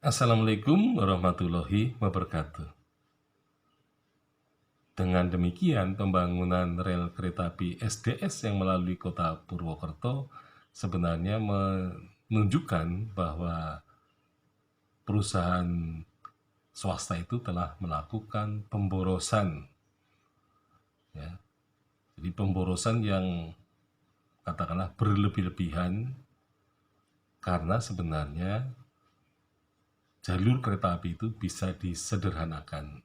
Assalamualaikum warahmatullahi wabarakatuh. Dengan demikian, pembangunan rel kereta api SDS yang melalui kota Purwokerto sebenarnya menunjukkan bahwa perusahaan swasta itu telah melakukan pemborosan, ya. Jadi pemborosan yang katakanlah berlebih-lebihan, karena sebenarnya jalur kereta api itu bisa disederhanakan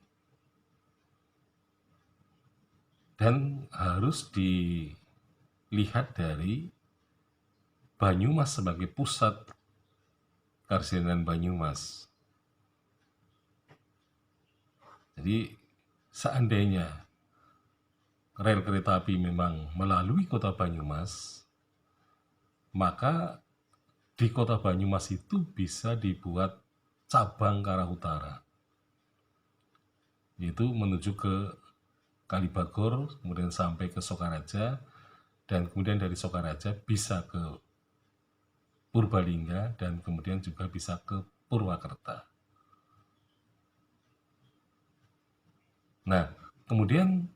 dan harus dilihat dari Banyumas sebagai pusat Karsidenan Banyumas. Jadi seandainya rel kereta api memang melalui kota Banyumas, maka di kota Banyumas itu bisa dibuat cabang ke arah utara, yaitu menuju ke Kalibagor, kemudian sampai ke Sokaraja, dan kemudian dari Sokaraja bisa ke Purbalingga, dan kemudian juga bisa ke Purwakarta. Nah, kemudian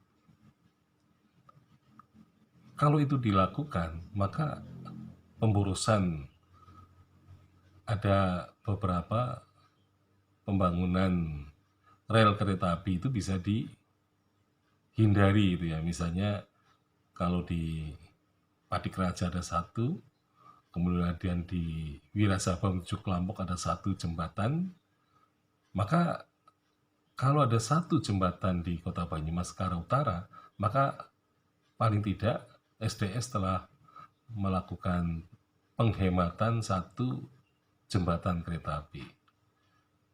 kalau itu dilakukan, maka pemborosan, ada beberapa pembangunan rel kereta api itu bisa dihindari itu ya. Misalnya kalau di Padikraja ada satu, kemudian di Wirasabah menuju Kelampok ada satu jembatan, maka kalau ada satu jembatan di kota Banyumas ke arah utara, maka paling tidak SDS telah melakukan penghematan satu jembatan kereta api.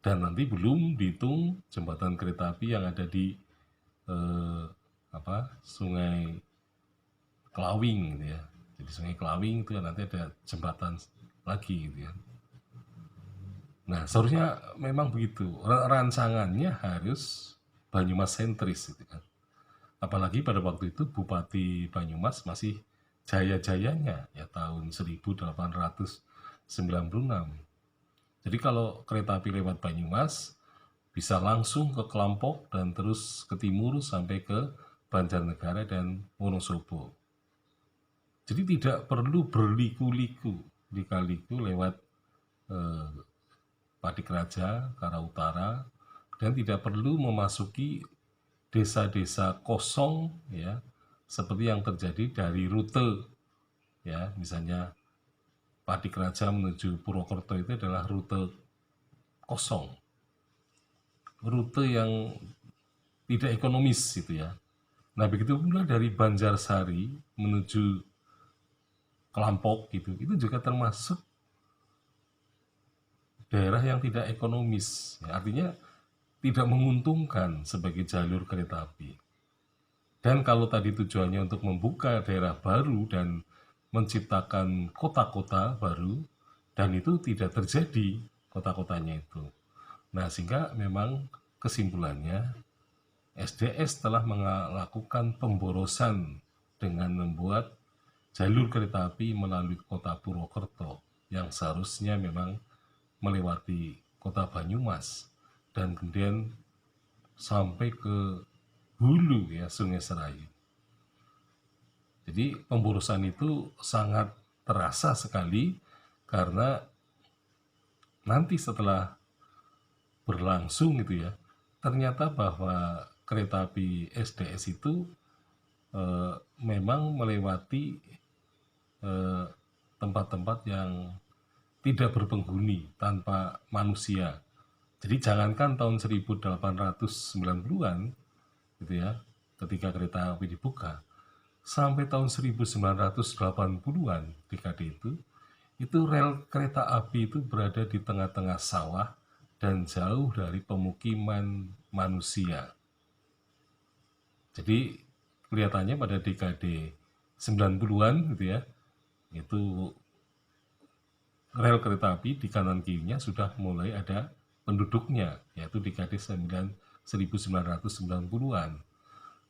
Dan nanti belum dihitung jembatan kereta api yang ada di Sungai Kelawing gitu ya. Jadi Sungai Kelawing itu nanti ada jembatan lagi gitu ya. Nah, seharusnya memang begitu. Rancangannya harus Banyumas sentris gitu kan. Apalagi pada waktu itu Bupati Banyumas masih jaya-jayanya ya, tahun 1896. Jadi kalau kereta api lewat Banyumas bisa langsung ke Kelampok dan terus ke timur sampai ke Banjarnegara dan Wonosobo. Jadi tidak perlu berliku-liku, lika-liku lewat Padikraja ke arah utara, dan tidak perlu memasuki desa-desa kosong ya, seperti yang terjadi dari rute ya, misalnya Padikraja menuju Purwokerto itu adalah rute kosong, rute yang tidak ekonomis gitu ya. Nah, begitu pula dari Banjarsari menuju Kelampok gitu, itu juga termasuk daerah yang tidak ekonomis ya, artinya tidak menguntungkan sebagai jalur kereta api. Dan kalau tadi tujuannya untuk membuka daerah baru dan menciptakan kota-kota baru, dan itu tidak terjadi kota-kotanya itu. Nah, sehingga memang kesimpulannya SDS telah melakukan pemborosan dengan membuat jalur kereta api melalui kota Purwokerto yang seharusnya memang melewati kota Banyumas dan kemudian sampai ke hulu ya, Sungai Serayu. Jadi pemborosan itu sangat terasa sekali, karena nanti setelah berlangsung gitu ya, ternyata bahwa kereta api SDS itu memang melewati tempat-tempat yang tidak berpenghuni, tanpa manusia. Jadi jangankan tahun 1890-an gitu ya, ketika kereta api dibuka, sampai tahun 1980-an, dekade itu rel kereta api itu berada di tengah-tengah sawah dan jauh dari pemukiman manusia. Jadi kelihatannya pada dekade 90-an gitu ya, itu rel kereta api di kanan kirinya sudah mulai ada penduduknya, yaitu dekade 1990-an.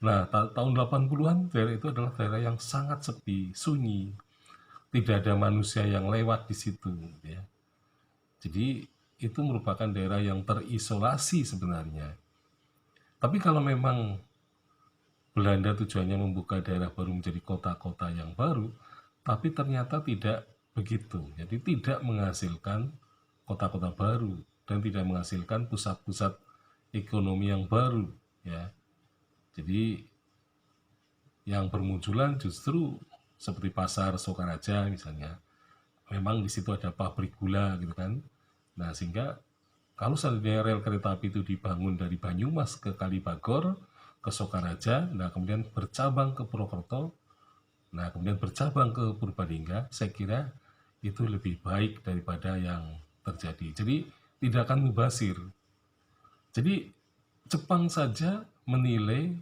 Nah, tahun 80-an daerah itu adalah daerah yang sangat sepi, sunyi. Tidak ada manusia yang lewat di situ ya. Jadi itu merupakan daerah yang terisolasi sebenarnya. Tapi kalau memang Belanda tujuannya membuka daerah baru menjadi kota-kota yang baru, tapi ternyata tidak begitu. Jadi tidak menghasilkan kota-kota baru dan tidak menghasilkan pusat-pusat ekonomi yang baru, ya. Jadi yang bermunculan justru seperti pasar Sokaraja misalnya. Memang di situ ada pabrik gula gitu kan. Nah, sehingga kalau seandainya rel kereta api itu dibangun dari Banyumas ke Kalibagor, ke Sokaraja, nah kemudian bercabang ke Purwokerto, nah kemudian bercabang ke Purbalingga, saya kira itu lebih baik daripada yang terjadi. Jadi tidak akan mubazir. Jadi Jepang saja menilai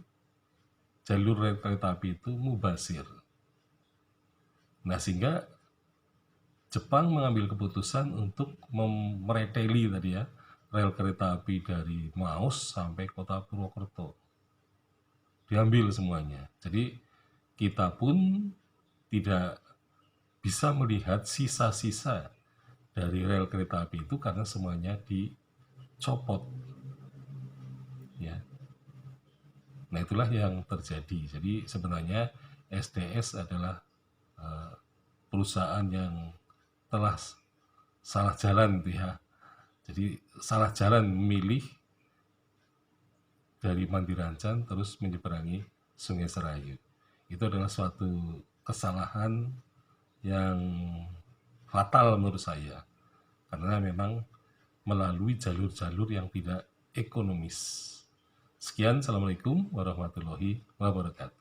jalur rel kereta api itu mubazir. Nah, sehingga Jepang mengambil keputusan untuk mereteli tadi ya, rel kereta api dari Maus sampai kota Purwokerto. Diambil semuanya. Jadi kita pun tidak bisa melihat sisa-sisa dari rel kereta api itu karena semuanya dicopot. Ya. Nah, itulah yang terjadi. Jadi sebenarnya SDS adalah perusahaan yang telah salah jalan gitu ya. Jadi salah jalan memilih dari Mandirancan terus menyeberangi Sungai Serayu. Itu adalah suatu kesalahan yang fatal menurut saya. Karena memang melalui jalur-jalur yang tidak ekonomis. Sekian, Assalamualaikum warahmatullahi wabarakatuh.